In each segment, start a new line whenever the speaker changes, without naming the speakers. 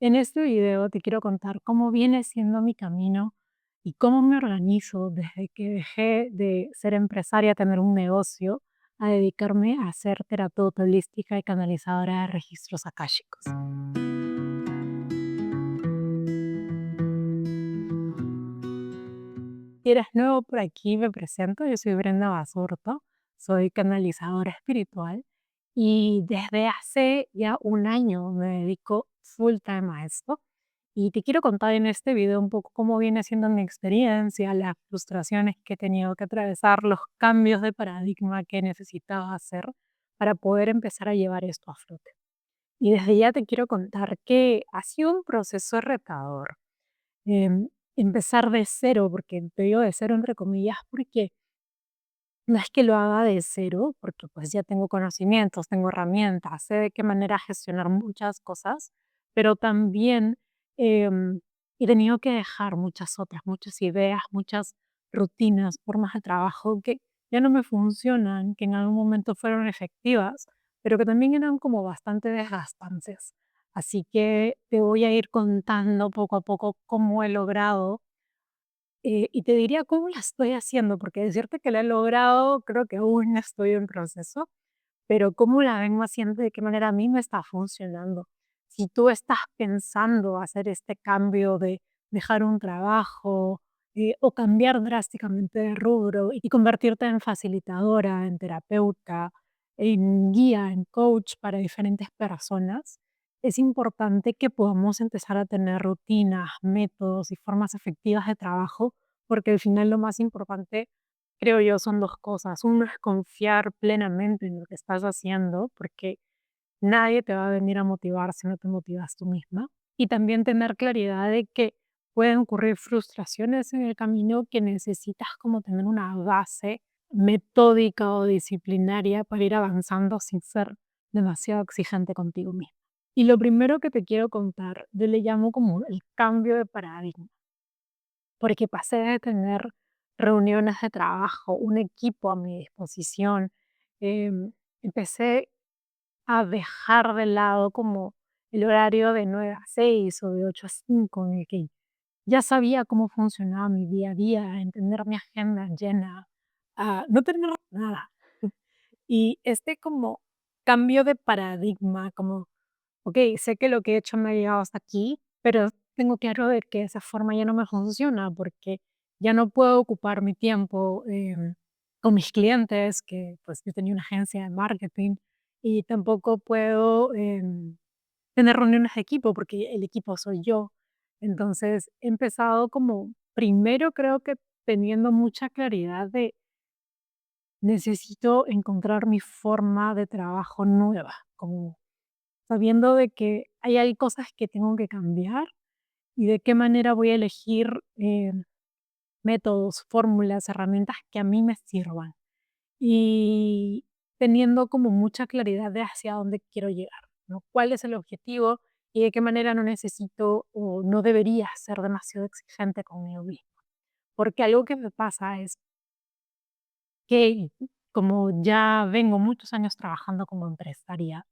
En este video te quiero contar cómo viene siendo mi camino y cómo me organizo desde que dejé de ser empresaria, tener un negocio, a dedicarme a ser terapeuta holística y canalizadora de registros akáshicos. Si eres nuevo por aquí, me presento. Yo soy Brenda Basurto, soy canalizadora espiritual y desde hace ya un año me dedico full time a esto. Y te quiero contar en este video un poco cómo viene siendo mi experiencia, las frustraciones que he tenido que atravesar, los cambios de paradigma que he necesitado hacer para poder empezar a llevar esto a flote. Y desde ya te quiero contar que ha sido un proceso retador. Empezar de cero, porque te digo de cero entre comillas, porque no es que lo haga de cero, porque pues ya tengo conocimientos, tengo herramientas, sé de qué manera gestionar muchas cosas, pero también em, he tenido que dejar muchas otras, muchas ideas, muchas rutinas, formas de trabajo que ya no me funcionan, que en algún momento fueron efectivas, pero que también eran como bastante desgastantes. Así que te voy a ir contando poco a poco cómo he logrado y te diría cómo la estoy haciendo, porque decirte que la he logrado, creo que aún estoy en proceso, pero cómo la vengo haciendo, de qué manera a mí me está funcionando. Si tú estás pensando hacer este cambio de dejar un trabajo o cambiar drásticamente de rubro y convertirte en facilitadora, en terapeuta, en guía, en coach para diferentes personas, es importante que podamos empezar a tener rutinas, métodos y formas efectivas de trabajo, porque al final lo más importante, creo yo, son 2 cosas. Uno es confiar plenamente en lo que estás haciendo, porque nadie te va a venir a motivar si no te motivas tú misma. Y también tener claridad de que pueden ocurrir frustraciones en el camino que necesitas como tener una base metódica o disciplinaria para ir avanzando sin ser demasiado exigente contigo misma. Y lo primero que te quiero contar, yo le llamo como el cambio de paradigma, porque pasé de tener reuniones de trabajo, un equipo a mi disposición, empecé a dejar de lado como el horario de 9 a 6 o de 8 a 5 en el que ya sabía cómo funcionaba mi día a día, a entender mi agenda llena, a no tener nada. Y este como cambio de paradigma, como, okey, sé que lo que he hecho me ha llegado hasta aquí, pero tengo claro de que esa forma ya no me funciona, porque ya no puedo ocupar mi tiempo, con mis clientes, que, pues, yo tenía una agencia de marketing, y tampoco puedo, tener reuniones de equipo, porque el equipo soy yo. Entonces, he empezado como primero creo que teniendo mucha claridad de necesito encontrar mi forma de trabajo nueva, como sabiendo de que hay cosas que tengo que cambiar y de qué manera voy a elegir métodos, fórmulas, herramientas que a mí me sirvan. Y teniendo como mucha claridad de hacia dónde quiero llegar, ¿no? ¿Cuál es el objetivo y de qué manera no necesito o no debería ser demasiado exigente conmigo mismo? Porque algo que me pasa es que como ya vengo muchos años trabajando como empresaria,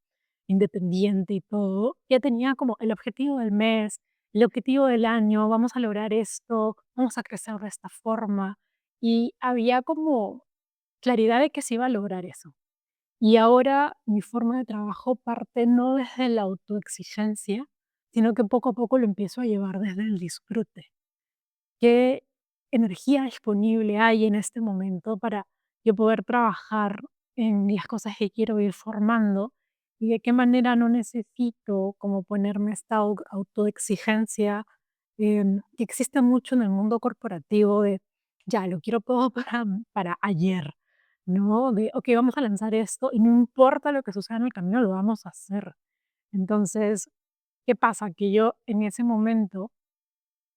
independiente y todo, ya tenía como el objetivo del mes, el objetivo del año, vamos a lograr esto, vamos a crecer de esta forma. Y había como claridad de que se iba a lograr eso. Y ahora mi forma de trabajo parte no desde la autoexigencia, sino que poco a poco lo empiezo a llevar desde el disfrute. ¿Qué energía disponible hay en este momento para yo poder trabajar en las cosas que quiero ir formando? ¿Y de qué manera no necesito como ponerme esta autoexigencia que existe mucho en el mundo corporativo de, ya, lo quiero todo para ayer, ¿no? De, ok, vamos a lanzar esto y no importa lo que suceda en el camino, lo vamos a hacer. Entonces, ¿qué pasa? Que yo en ese momento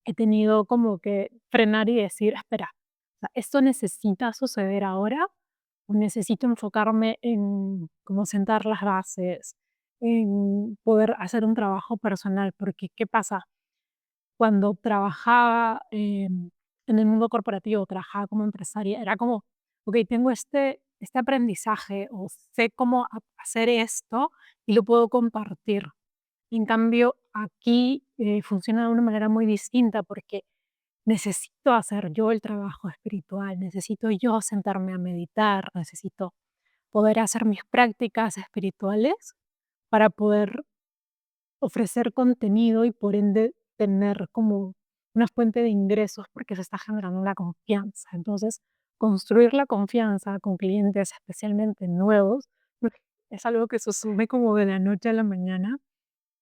he tenido como que frenar y decir, espera, o sea, ¿esto necesita suceder ahora? ¿O necesito enfocarme en cómo sentar las bases, en poder hacer un trabajo personal? Porque, ¿qué pasa? Cuando trabajaba en el mundo corporativo, trabajaba como empresaria, era como, ok, tengo este aprendizaje o sé cómo hacer esto y lo puedo compartir, En cambio, aquí funciona de una manera muy distinta porque necesito hacer yo el trabajo espiritual, necesito yo sentarme a meditar, necesito poder hacer mis prácticas espirituales para poder ofrecer contenido y por ende tener como una fuente de ingresos porque se está generando una confianza. Entonces, construir la confianza con clientes, especialmente nuevos, pues, es algo que se sube como de la noche a la mañana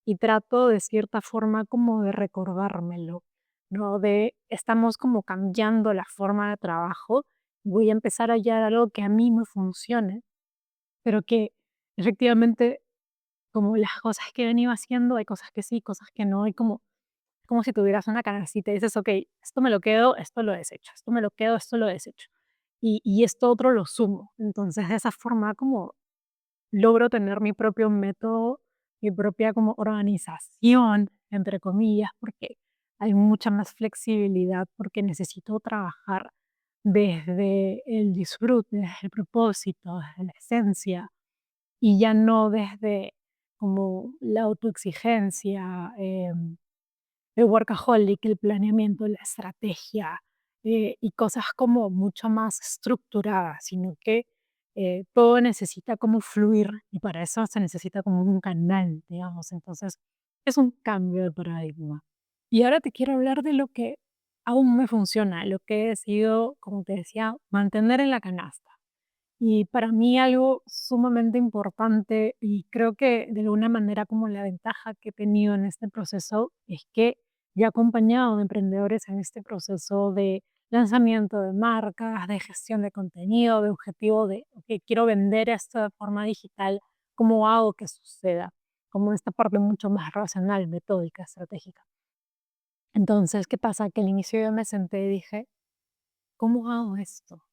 y trato de cierta forma como de recordármelo, ¿no? De estamos como cambiando la forma de trabajo, voy a empezar a hallar algo que a mí me funcione, pero que efectivamente como las cosas que he venido haciendo, hay cosas que sí, cosas que no, y como si tuvieras una canastita y dices, ok, esto me lo quedo, esto lo desecho, esto me lo quedo, esto lo desecho, y esto otro lo sumo. Entonces, de esa forma como logro tener mi propio método, mi propia como organización, entre comillas, porque hay mucha más flexibilidad, porque necesito trabajar desde el disfrute, desde el propósito, desde la esencia, y ya no desde como la autoexigencia, el workaholic, el planeamiento, la estrategia, y cosas como mucho más estructuradas, sino que todo necesita como fluir y para eso se necesita como un canal, digamos. Entonces, es un cambio de paradigma. Y ahora te quiero hablar de lo que aún me funciona, lo que he decidido, como te decía, mantener en la canasta. Y para mí algo sumamente importante, y creo que de alguna manera como la ventaja que he tenido en este proceso es que yo he acompañado a emprendedores en este proceso de lanzamiento de marcas, de gestión de contenido, de objetivo de, ok, quiero vender esto de forma digital, ¿cómo hago que suceda? Como esta parte mucho más racional, metódica, estratégica. Entonces, ¿qué pasa? Que al inicio yo me senté y dije, ¿cómo hago esto?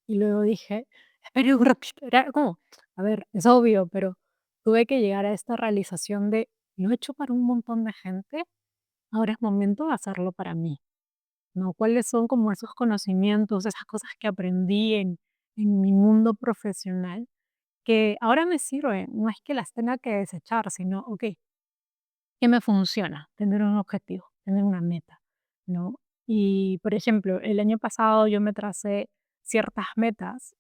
Y luego dije: "Espera un ratito", era como, a ver, es obvio, pero tuve que llegar a esta realización de: "Lo he hecho para un montón de gente, ahora es momento de hacerlo para mí", ¿no? ¿Cuáles son como esos conocimientos, esas cosas que aprendí en mi mundo profesional que ahora me sirven? No es que las tenga que desechar, sino, okey, ¿qué me funciona? Tener un objetivo, tener una meta, ¿no? Y, por ejemplo, el año pasado yo me tracé ciertas metas,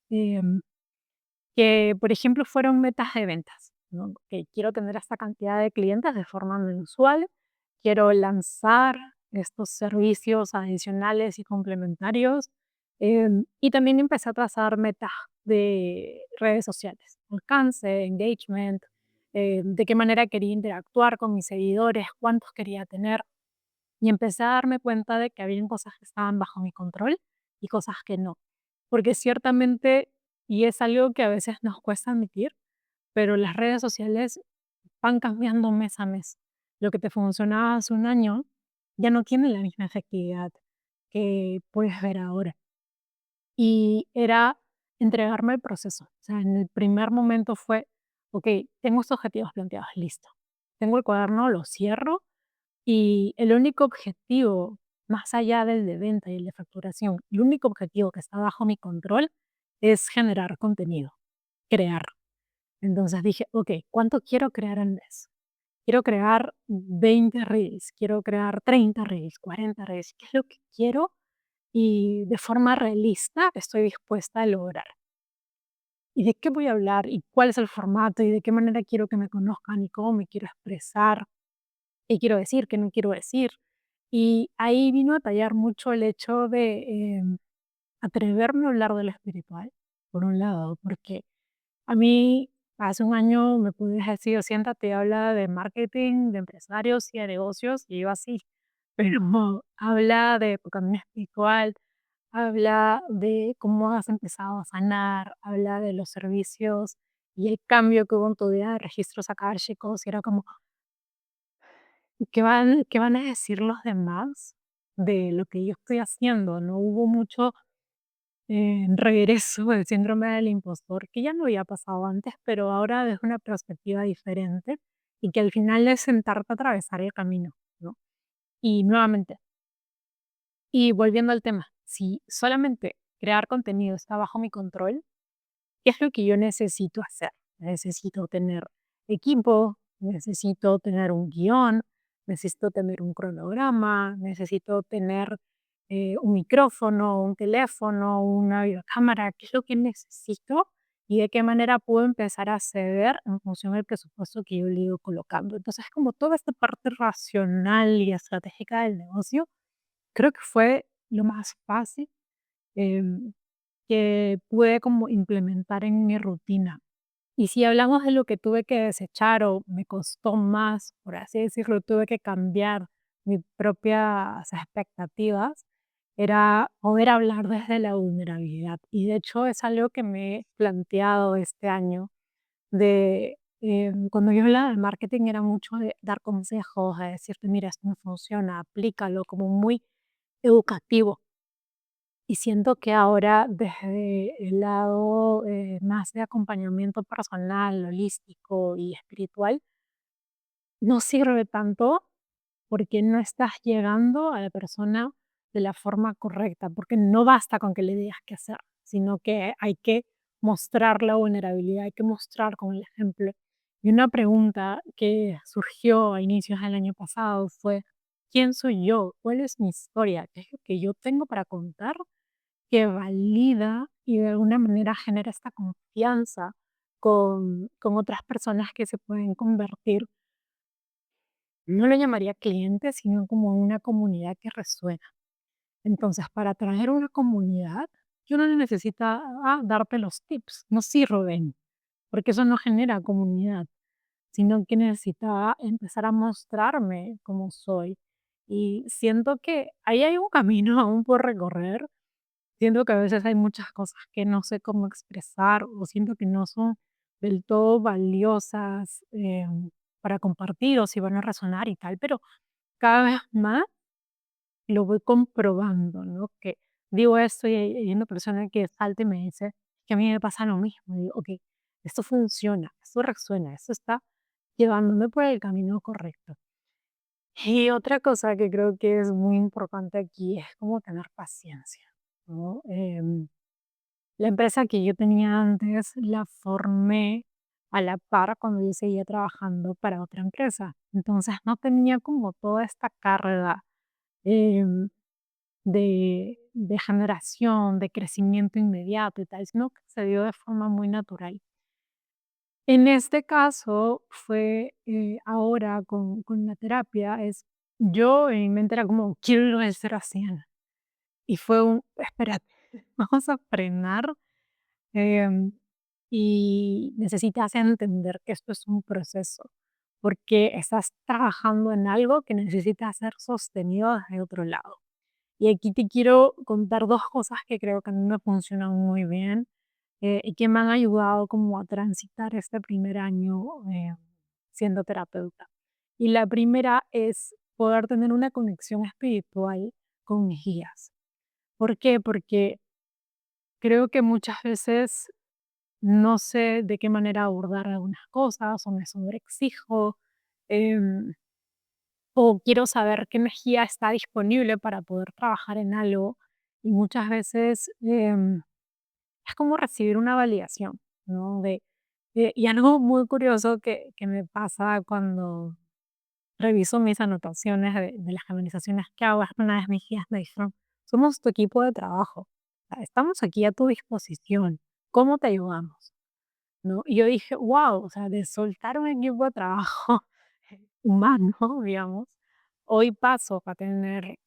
que, por ejemplo, fueron metas de ventas, ¿no? Que quiero tener esta cantidad de clientes de forma mensual, quiero lanzar estos servicios adicionales y complementarios, y también empecé a trazar metas de redes sociales, alcance, engagement, de qué manera quería interactuar con mis seguidores, cuántos quería tener, y empecé a darme cuenta de que habían cosas que estaban bajo mi control y cosas que no. Porque ciertamente, y es algo que a veces nos cuesta admitir, pero las redes sociales van cambiando mes a mes. Lo que te funcionaba hace un año ya no tiene la misma efectividad que puedes ver ahora. Y era entregarme el proceso. O sea, en el primer momento fue, ok, tengo estos objetivos planteados, listo. Tengo el cuaderno, lo cierro y el único objetivo, más allá del de venta y el de facturación, el único objetivo que está bajo mi control es generar contenido, crear. Entonces dije, ok, ¿cuánto quiero crear al mes? Quiero crear 20 reels, quiero crear 30 reels, 40 reels. ¿Qué es lo que quiero? Y de forma realista estoy dispuesta a lograr. ¿Y de qué voy a hablar? ¿Y cuál es el formato? ¿Y de qué manera quiero que me conozcan? ¿Y cómo me quiero expresar? ¿Qué quiero decir? ¿Qué no quiero decir? Y ahí vino a tallar mucho el hecho de atreverme a hablar de lo espiritual, por un lado, porque a mí hace un año me pudieras decir, siéntate y habla de marketing, de empresarios y de negocios, y yo así, pero habla de tu camino espiritual, habla de cómo has empezado a sanar, habla de los servicios y el cambio que hubo en tu vida de registros chicos y era como, ¿qué van a decir los demás de lo que yo estoy haciendo? No hubo mucho regreso del síndrome del impostor, que ya no había pasado antes, pero ahora desde una perspectiva diferente y que al final es sentarte a atravesar el camino, ¿no? Y nuevamente, y volviendo al tema, si solamente crear contenido está bajo mi control, ¿qué es lo que yo necesito hacer? Necesito tener equipo, necesito tener un guión, necesito tener un cronograma, necesito tener un micrófono, un teléfono, una videocámara, qué es lo que necesito y de qué manera puedo empezar a ceder en función del presupuesto que yo le he ido colocando. Entonces, como toda esta parte racional y estratégica del negocio, creo que fue lo más fácil em, que pude como implementar en mi rutina. Y si hablamos de lo que tuve que desechar o me costó más, por así decirlo, tuve que cambiar mis propias expectativas, era poder hablar desde la vulnerabilidad. Y de hecho es algo que me he planteado este año, de cuando yo hablaba de marketing era mucho de dar consejos, de decirte, mira, esto no funciona, aplícalo, como muy educativo. Y siento que ahora desde el lado, más de acompañamiento personal, holístico y espiritual, no sirve tanto porque no estás llegando a la persona de la forma correcta, porque no basta con que le digas qué hacer, sino que hay que mostrar la vulnerabilidad, hay que mostrar con el ejemplo. Y una pregunta que surgió a inicios del año pasado fue, ¿quién soy yo? ¿Cuál es mi historia? ¿Qué es lo que yo tengo para contar que valida y de alguna manera genera esta confianza con otras personas que se pueden convertir, no lo llamaría clientes, sino como una comunidad que resuena? Entonces, para atraer una comunidad, yo no necesita darte los tips, no sirven, porque eso no genera comunidad, sino que necesitaba empezar a mostrarme como soy. Y siento que ahí hay un camino aún por recorrer. Siento que a veces hay muchas cosas que no sé cómo expresar o siento que no son del todo valiosas para compartir o si van a resonar y tal, pero cada vez más lo voy comprobando, ¿no? Que digo esto y hay una persona que salta y me dice que a mí me pasa lo mismo. Y digo, ok, esto funciona, esto resuena, esto está llevándome por el camino correcto. Y otra cosa que creo que es muy importante aquí es como tener paciencia, ¿no? La empresa que yo tenía antes la formé a la par cuando yo seguía trabajando para otra empresa. Entonces no tenía como toda esta carga em, de generación, de crecimiento inmediato y tal, sino que se dio de forma muy natural. En este caso fue ahora con la terapia, es yo en mi mente era como, quiero ir del 0 a 100. Y fue un, espérate, vamos a frenar. Em, y necesitas entender que esto es un proceso, porque estás trabajando en algo que necesita ser sostenido desde otro lado. Y aquí te quiero contar dos cosas que creo que a mí me funcionan muy bien y que me han ayudado como a transitar este primer año siendo terapeuta. Y la primera es poder tener una conexión espiritual con mis guías. ¿Por qué? Porque creo que muchas veces no sé de qué manera abordar algunas cosas o me sobreexijo, em, o quiero saber qué energía está disponible para poder trabajar en algo y muchas veces es como recibir una validación, ¿no? Y algo muy curioso que me pasa cuando reviso mis anotaciones de las canalizaciones que hago es que una vez mis guías me dijeron, somos tu equipo de trabajo, o sea, estamos aquí a tu disposición, ¿cómo te ayudamos? ¿No? Y yo dije: "Guau", o sea, de soltar un equipo de trabajo humano, digamos, hoy paso a tener,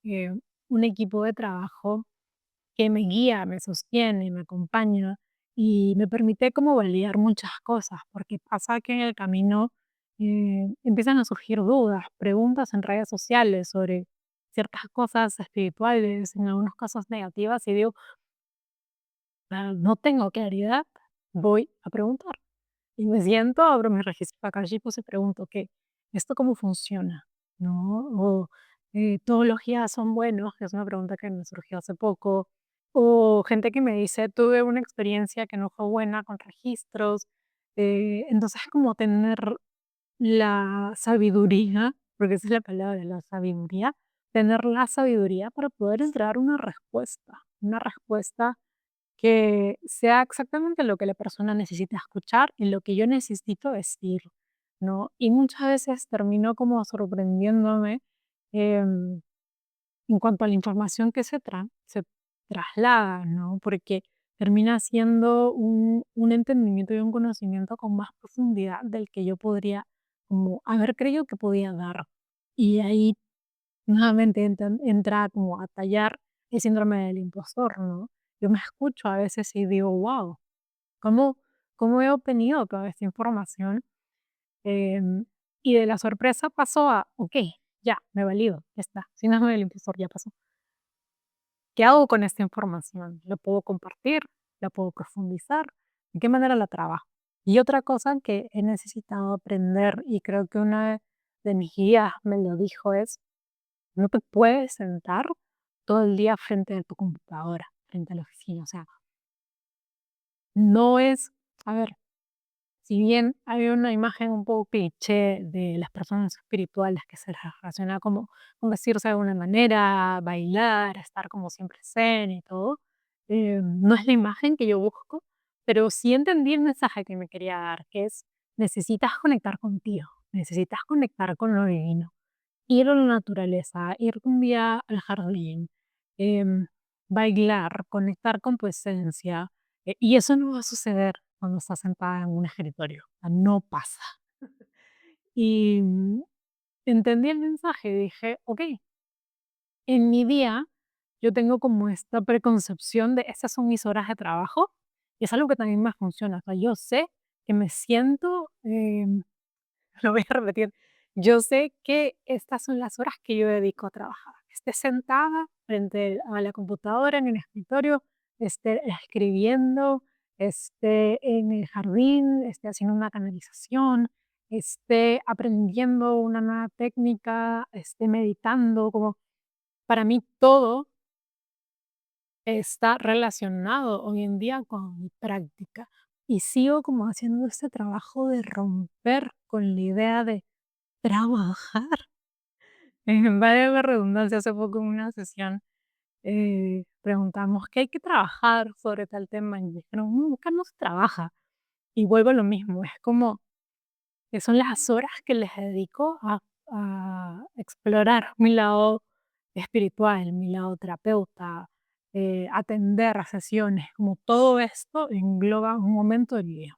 un equipo de trabajo que me guía, me sostiene, me acompaña y me permite como validar muchas cosas, porque pasa que en el camino, empiezan a surgir dudas, preguntas en redes sociales sobre ciertas cosas espirituales, en algunos casos negativas, y digo: No tengo claridad, voy a preguntar". Y me siento, abro mi registro acá y pues pregunto, ¿qué? ¿Esto cómo funciona? ¿No? O todos los guías son buenos, que es una pregunta que me surgió hace poco. O gente que me dice, tuve una experiencia que no fue buena con registros. Entonces, como tener la sabiduría, porque esa es la palabra, la sabiduría, tener la sabiduría para poder entregar una respuesta que sea exactamente lo que la persona necesita escuchar y lo que yo necesito decir. ¿no? Y muchas veces termino como sorprendiéndome, em, en cuanto a la información que se traslada, ¿no? Porque termina siendo un entendimiento y un conocimiento con más profundidad del que yo podría como haber creído que podía dar. Y ahí nuevamente entra como a tallar el síndrome del impostor, ¿no? Yo me escucho a veces y digo, wow, ¿cómo, cómo he obtenido toda esta información? Em, y de la sorpresa pasó a, ok, ya, me valido, ya está, síndrome del impostor ya pasó. ¿Qué hago con esta información? ¿Lo puedo compartir? ¿La puedo profundizar? ¿De qué manera la trabajo? Y otra cosa que he necesitado aprender, y creo que una de mis guías me lo dijo, es, no te puedes sentar todo el día frente a tu computadora, frente a la oficina. O sea, no es, a ver, si bien hay una imagen un poco cliché de las personas espirituales que se les relaciona como con vestirse de una manera, bailar, estar como siempre zen y todo, no es la imagen que yo busco, pero sí entendí el mensaje que me quería dar, que es necesitas conectar contigo, necesitas conectar con lo divino, ir a la naturaleza, ir un día al jardín, em, bailar, conectar con tu esencia, y eso no va a suceder cuando estás sentada en un escritorio, o sea, no pasa. Y entendí el mensaje y dije, ok, en mi día yo tengo como esta preconcepción de estas son mis horas de trabajo y es algo que también me funciona. O sea, yo sé que me siento, lo voy a repetir. Yo sé que estas son las horas que yo dedico a trabajar. Esté sentada frente a la computadora en el escritorio, esté escribiendo, esté en el jardín, esté haciendo una canalización, esté aprendiendo una nueva técnica, esté meditando, como para mí todo está relacionado hoy en día con mi práctica. Y sigo como haciendo este trabajo de romper con la idea de trabajar. Vale la redundancia, hace poco en una sesión preguntamos qué hay que trabajar sobre tal tema y dijeron, no, acá no se trabaja. Y vuelvo a lo mismo, es como que son las horas que les dedico a explorar mi lado espiritual, mi lado terapeuta, atender a sesiones, como todo esto engloba un momento del día.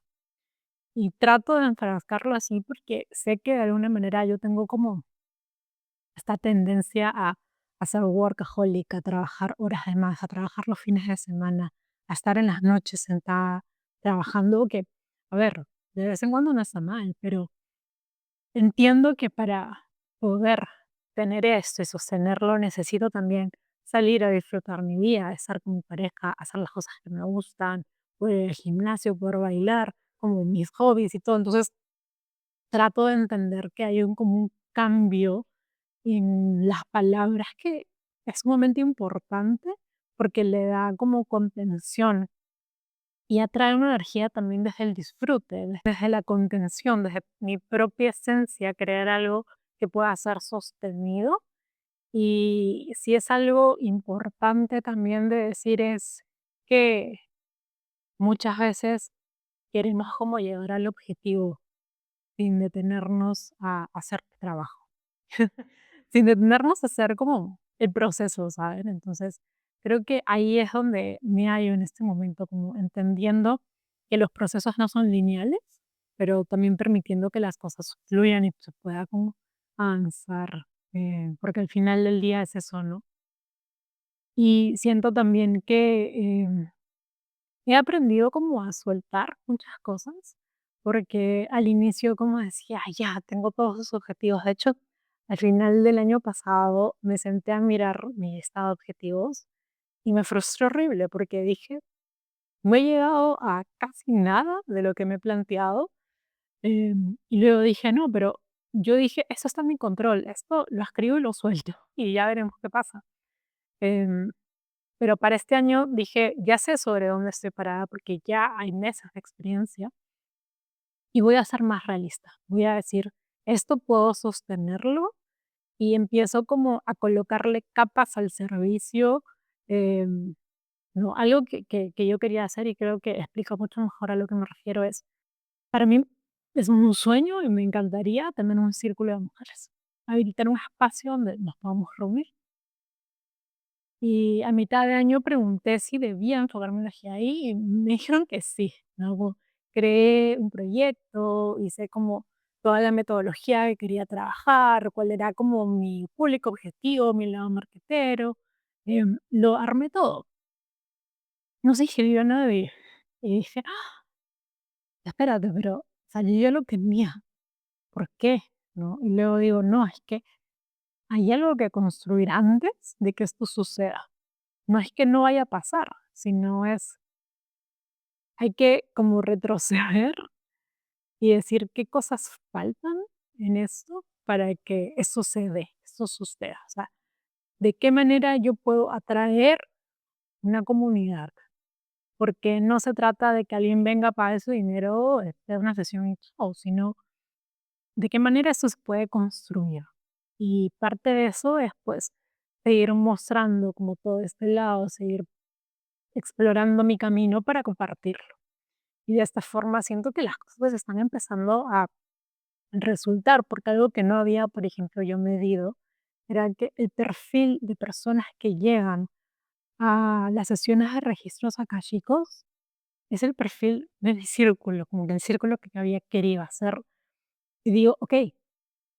Y trato de enfrascarlo así porque sé que de alguna manera yo tengo como esta tendencia a ser workaholic, a trabajar horas de más, a trabajar los fines de semana, a estar en las noches sentada trabajando, que, a ver, de vez en cuando no está mal, pero entiendo que para poder tener esto y sostenerlo necesito también salir a disfrutar mi vida, estar con mi pareja, hacer las cosas que me gustan, poder ir al gimnasio, poder bailar, como mis hobbies y todo. Entonces trato de entender que hay como un cambio en las palabras que es sumamente importante porque le da como contención y atrae una energía también desde el disfrute, desde la contención, desde mi propia esencia, crear algo que pueda ser sostenido. Y si es algo importante también de decir es que muchas veces queremos como llegar al objetivo sin detenernos a hacer el trabajo. Sin detenernos a hacer como el proceso, ¿saben? Entonces, creo que ahí es donde me hallo en este momento, como entendiendo que los procesos no son lineales, pero también permitiendo que las cosas fluyan y se pueda como avanzar, porque al final del día es eso, ¿no? Y siento también que he aprendido como a soltar muchas cosas, porque al inicio como decía: "Ay, ya tengo todos esos objetivos". De hecho, al final del año pasado me senté a mirar mi lista de objetivos y me frustró horrible, porque dije: "No he llegado a casi nada de lo que me he planteado". Y luego dije: "No, pero", yo dije: "Esto está en mi control, esto lo escribo y lo suelto, y ya veremos qué pasa". Em pero para este año dije, ya sé sobre dónde estoy parada porque ya hay meses de experiencia y voy a ser más realista. Voy a decir, esto puedo sostenerlo y empiezo como a colocarle capas al servicio. em, ¿No? Algo que yo quería hacer y creo que explica mucho mejor a lo que me refiero es, para mí Es un sueño y me encantaría tener un círculo de mujeres, habilitar un espacio donde nos podamos reunir. Y a mitad de año pregunté si debía enfocarme hacia ahí y me dijeron que sí, ¿no? Creé un proyecto, hice como toda la metodología que quería trabajar, cuál era como mi público objetivo, mi lado marketero, lo armé todo. No se inscribió nadie. Y dije: "Ah, espérate, pero salió yo lo que tenía, ¿por qué?", ¿no? Y luego digo: "No, es que hay algo que construir antes de que esto suceda". No es que no vaya a pasar, sino es hay que como retroceder y decir qué cosas faltan en esto para que eso se dé, eso suceda. O sea, de qué manera yo puedo atraer una comunidad, porque no se trata de que alguien venga, pague su dinero, de una sesión y chao, sino de qué manera eso se puede construir. Y parte de eso es pues seguir mostrando como todo este lado, seguir explorando mi camino para compartirlo. Y de esta forma siento que las cosas están empezando a resultar, porque algo que no había, por ejemplo, yo medido, era que el perfil de personas que llegan a las sesiones de registros akáshicos es el perfil de mi círculo, como que el círculo que yo había querido hacer. Y digo, ok,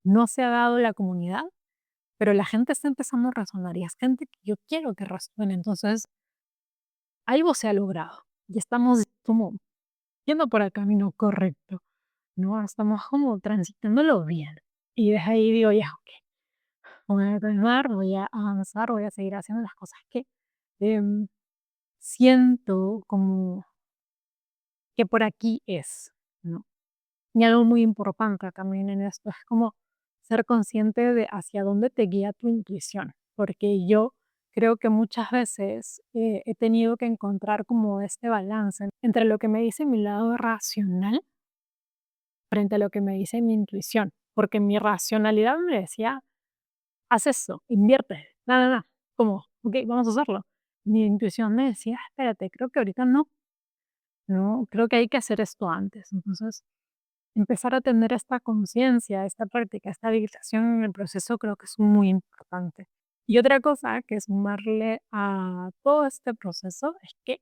no se ha dado la comunidad, pero la gente está empezando a razonar y es gente que yo quiero que razone. Entonces, algo se ha logrado y estamos como yendo por el camino correcto. ¿No? Estamos como transitándolo bien. Y desde ahí digo, ya, ok, voy a calmar, voy a avanzar, voy a seguir haciendo las cosas que em, siento como que por aquí es, ¿no? Y algo muy importante también en esto es como ser consciente de hacia dónde te guía tu intuición, porque yo creo que muchas veces he tenido que encontrar como este balance entre lo que me dice mi lado racional frente a lo que me dice mi intuición, porque mi racionalidad me decía, haz eso, invierte, nada, nada, como, ok, vamos a hacerlo. Mi intuición me decía, espérate, creo que ahorita no, no, creo que hay que hacer esto antes. Entonces, empezar a tener esta conciencia, esta práctica, esta habilitación en el proceso creo que es muy importante. Y otra cosa que es sumarle a todo este proceso es que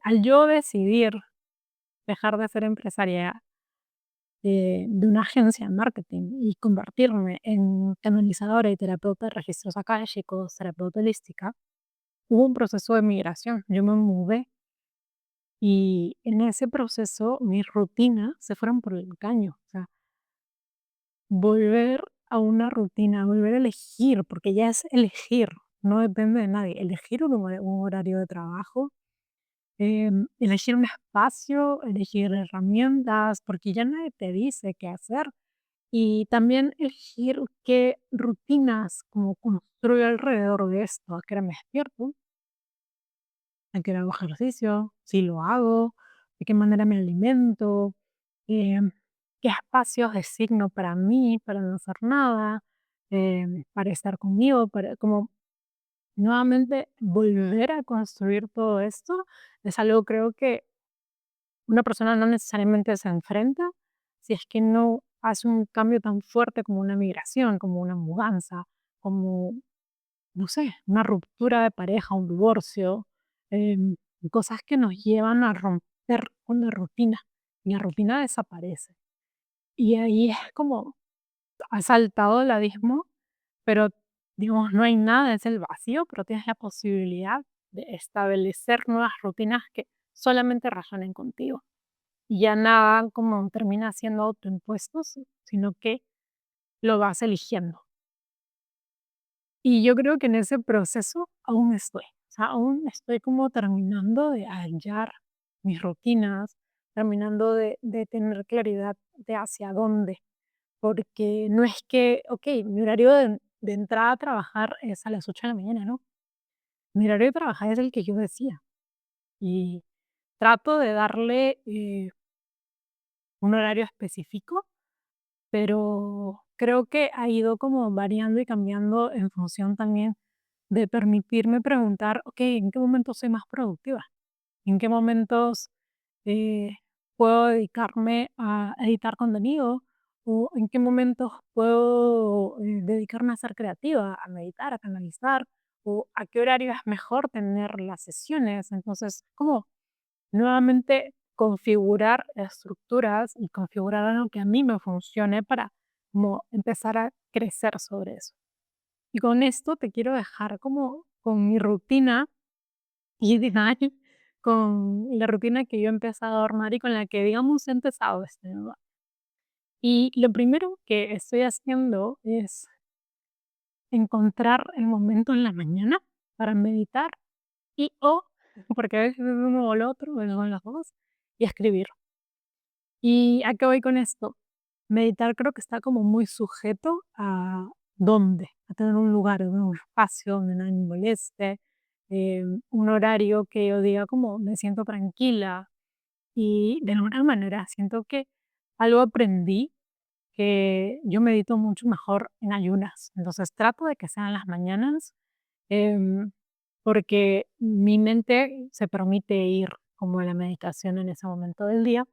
al yo decidir dejar de ser empresaria de una agencia de marketing y convertirme en canalizadora y terapeuta de registros akáshicos, terapeuta holística, hubo un proceso de migración. Yo me mudé y en ese proceso mis rutinas se fueron por el caño. O sea, volver a una rutina, volver a elegir, porque ya es elegir, no depende de nadie. Elegir un horario de trabajo, elegir un espacio, elegir herramientas, porque ya nadie te dice qué hacer. Y también elegir qué rutinas como construyo alrededor de esto, a qué hora me despierto, a qué hora hago ejercicio, si lo hago, de qué manera me alimento, qué espacios designo para mí, para no hacer nada, para estar conmigo, para como nuevamente volver a construir todo esto es algo creo que una persona no necesariamente se enfrenta si es que no hace un cambio tan fuerte como una migración, como una mudanza, como, no sé, una ruptura de pareja, un divorcio, em, cosas que nos llevan a romper con la rutina y la rutina desaparece. Y ahí es como, has saltado el abismo, pero digamos, no hay nada, es el vacío, pero tienes la posibilidad de establecer nuevas rutinas que solamente razonen contigo. Y ya nada como termina siendo autoimpuestos, sino que lo vas eligiendo. Y yo creo que en ese proceso aún estoy. O sea, aún estoy como terminando de hallar mis rutinas, terminando de tener claridad de hacia dónde. Porque no es que, ok, mi horario de entrada a trabajar es a las 8 de la mañana, ¿no? Mi horario de trabajar es el que yo decía. Y trato de darle un horario específico, pero creo que ha ido como variando y cambiando en función también de permitirme preguntar, okey, ¿en qué momentos soy más productiva? ¿En qué momentos, puedo dedicarme a editar contenido o en qué momentos puedo dedicarme a ser creativa, a meditar, a canalizar o a qué horario es mejor tener las sesiones. Entonces, como nuevamente configurar estructuras y configurar algo que a mí me funcione para como empezar a crecer sobre eso. Y con esto te quiero dejar como con mi rutina ideal, con la rutina que yo he empezado a armar y con la que, digamos, he empezado este nuevo año. Y lo primero que estoy haciendo es encontrar el momento en la mañana para meditar y o, porque a veces es uno o lo otro, bueno, son las dos, y escribir. ¿Y a qué voy con esto? Meditar creo que está como muy sujeto a dónde, a tener un lugar, un espacio donde nadie me moleste, un horario que yo diga como me siento tranquila y de alguna manera siento que algo aprendí que yo medito mucho mejor en ayunas. Entonces trato de que sean las mañanas em, porque mi mente se permite ir como a la meditación en ese momento del día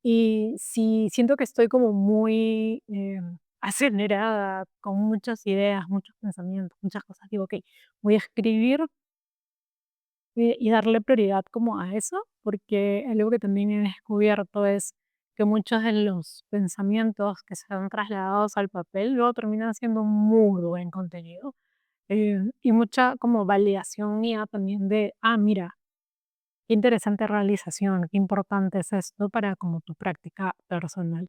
y si siento que estoy como muy, acelerada, con muchas ideas, muchos pensamientos, muchas cosas, digo: "Okey, voy a escribir, y darle prioridad como a eso", porque algo que también he descubierto es que muchos de los pensamientos que se han trasladados al papel, luego terminan siendo muy buen contenido, y mucha como validación mía también de: "Ah, mira, qué interesante realización, qué importante es esto para como tu práctica personal".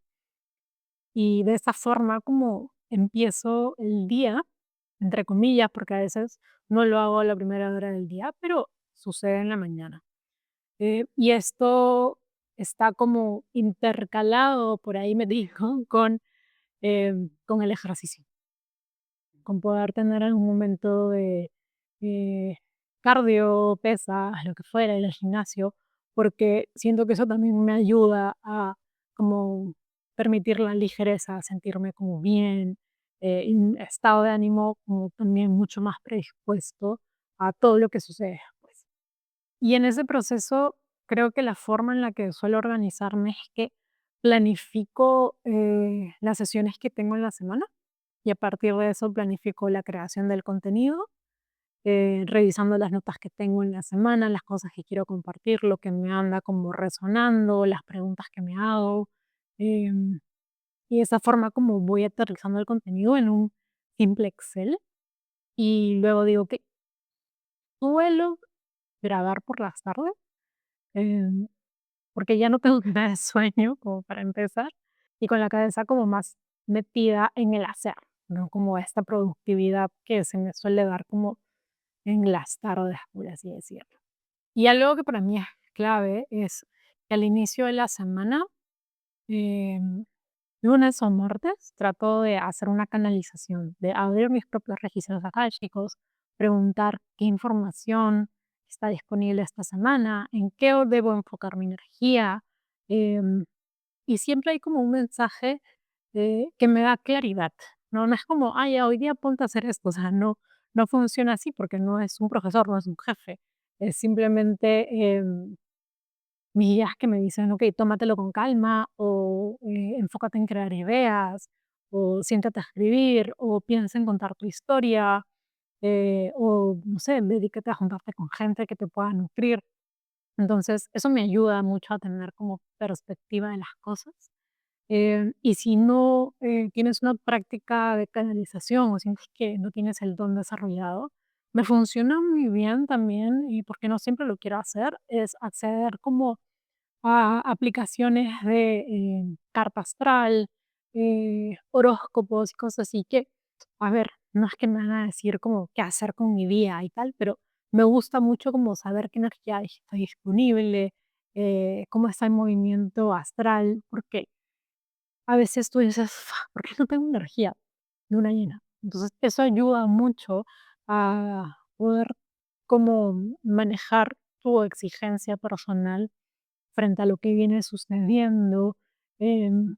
Y de esa forma como empiezo el día, entre comillas, porque a veces no lo hago a la primera hora del día, pero sucede en la mañana. Y esto está como intercalado, por ahí me dijo, con el ejercicio, con poder tener algún momento de eh, cardio, pesas, lo que fuera, ir al gimnasio, porque siento que eso también me ayuda a como permitir la ligereza, sentirme como bien, y un estado de ánimo como también mucho más predispuesto a todo lo que sucede después. Y en ese proceso, creo que la forma en la que suelo organizarme es que planifico las sesiones que tengo en la semana y a partir de eso planifico la creación del contenido, revisando las notas que tengo en la semana, las cosas que quiero compartir, lo que me anda como resonando, las preguntas que me hago. em, y de esa forma como voy aterrizando el contenido en un simple Excel y luego digo que suelo grabar por las tardes, em, porque ya no tengo nada de sueño como para empezar y con la cabeza como más metida en el hacer, ¿no? Como esta productividad que se me suele dar como en las tardes, por así decirlo. Y algo que para mí es clave es que al inicio de la semana, em, lunes o martes, trato de hacer una canalización, de abrir mis propios registros akáshicos, preguntar qué información está disponible esta semana, en qué debo enfocar mi energía. em, y siempre hay como un mensaje que me da claridad, ¿no? No es como, ay, ya, hoy día ponte a hacer esto, o sea, no, no funciona así porque no es un profesor, no es un jefe, es simplemente mis guías que me dicen, ok, tómatelo con calma o enfócate en crear ideas o siéntate a escribir o piensa en contar tu historia o, no sé, dedícate a juntarte con gente que te pueda nutrir. Entonces, eso me ayuda mucho a tener como perspectiva de las cosas. Y si no tienes una práctica de canalización o sientes que no tienes el don desarrollado, me funciona muy bien también, y porque no siempre lo quiero hacer, es acceder como a aplicaciones de carta astral, horóscopos y cosas así que, a ver, no es que me van a decir como qué hacer con mi día y tal, pero me gusta mucho como saber qué energía está disponible, cómo está el movimiento astral, porque a veces tú dices: "¿Por qué no tengo energía?", de una llena. Entonces, eso ayuda mucho a poder como manejar tu exigencia personal frente a lo que viene sucediendo. Em,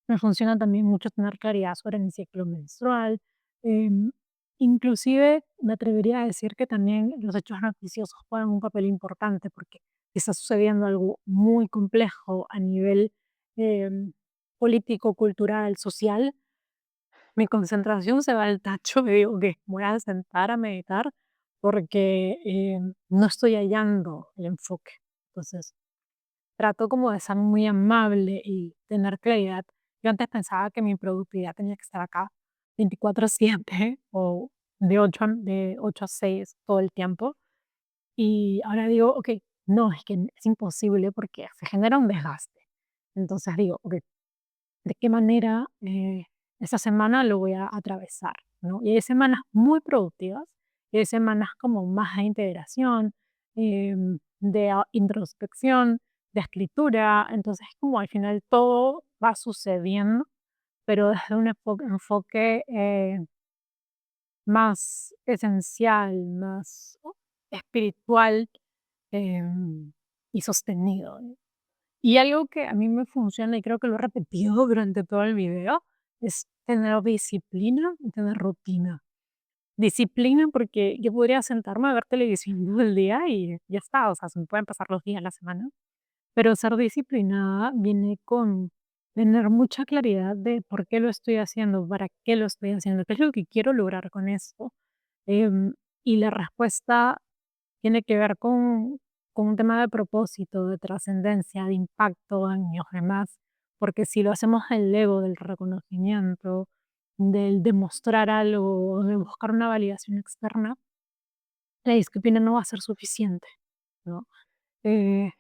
Me funciona también mucho tener claridad sobre mi ciclo menstrual. Em, Inclusive me atrevería a decir que también los hechos noticiosos juegan un papel importante porque está sucediendo algo muy complejo a nivel em, político, cultural, social, mi concentración se va al tacho y digo que voy a sentar a meditar porque no estoy hallando el enfoque. Entonces, trato como de ser muy amable y tener claridad. Yo antes pensaba que mi productividad tenía que estar acá 24/7 o de 8 a 6 todo el tiempo. Y ahora digo, ok, no, es que es imposible porque se genera un desgaste. Entonces digo, ok, ¿de qué manera esta semana lo voy a atravesar? ¿No? Y hay semanas muy productivas y hay semanas como más de integración, introspección, de escritura. Entonces, como al final todo va sucediendo, pero desde un enfoque más esencial, más espiritual em, y sostenido. Y algo que a mí me funciona, y creo que lo he repetido durante todo el video, es tener disciplina y tener rutina. Disciplina porque yo podría sentarme a ver televisión todo el día y ya está, o sea, se me pueden pasar los días, la semana, pero ser disciplinada viene con tener mucha claridad de por qué lo estoy haciendo, para qué lo estoy haciendo, qué es lo que quiero lograr con esto. Em, y la respuesta tiene que ver con un tema de propósito, de trascendencia, de impacto en los demás, porque si lo hacemos del ego, del reconocimiento, del demostrar algo, de buscar una validación externa, la disciplina no va a ser suficiente, ¿no? Eh,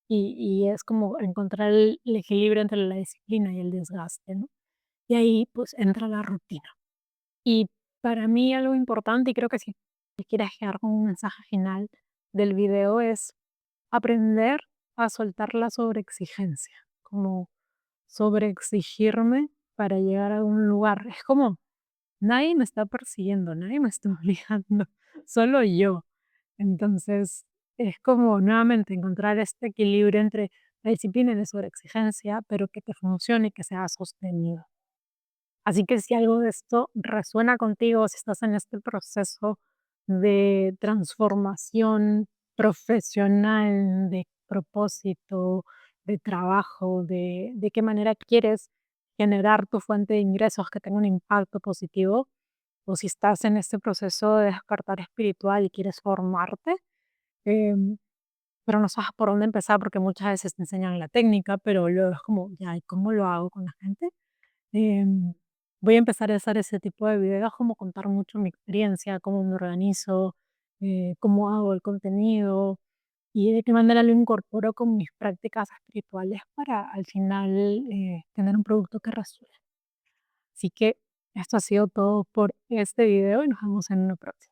y es como encontrar el equilibrio entre la disciplina y el desgaste, ¿no? Y ahí pues entra la rutina. Y para mí algo importante, y creo que si te quieres quedar con un mensaje final del video es aprender a soltar la sobreexigencia, como sobreexigirme para llegar a un lugar. Es como, nadie me está persiguiendo, nadie me está obligando, solo yo. Entonces, es como nuevamente encontrar este equilibrio entre la disciplina y la sobreexigencia, pero que te funcione y que sea sostenido. Así que si algo de esto resuena contigo, si estás en este proceso de transformación profesional, de propósito, de trabajo, de qué manera quieres generar tu fuente de ingresos que tenga un impacto positivo, o si estás en este proceso de despertar espiritual y quieres formarte, em, pero no sabes por dónde empezar porque muchas veces te enseñan la técnica, pero luego es como, ya, ¿y cómo lo hago con la gente? Em, Voy a empezar a hacer ese tipo de videos, como contar mucho mi experiencia, cómo me organizo, cómo hago el contenido y de qué manera lo incorporo con mis prácticas espirituales para al final tener un producto que resuelva. Así que esto ha sido todo por este video y nos vemos en una próxima.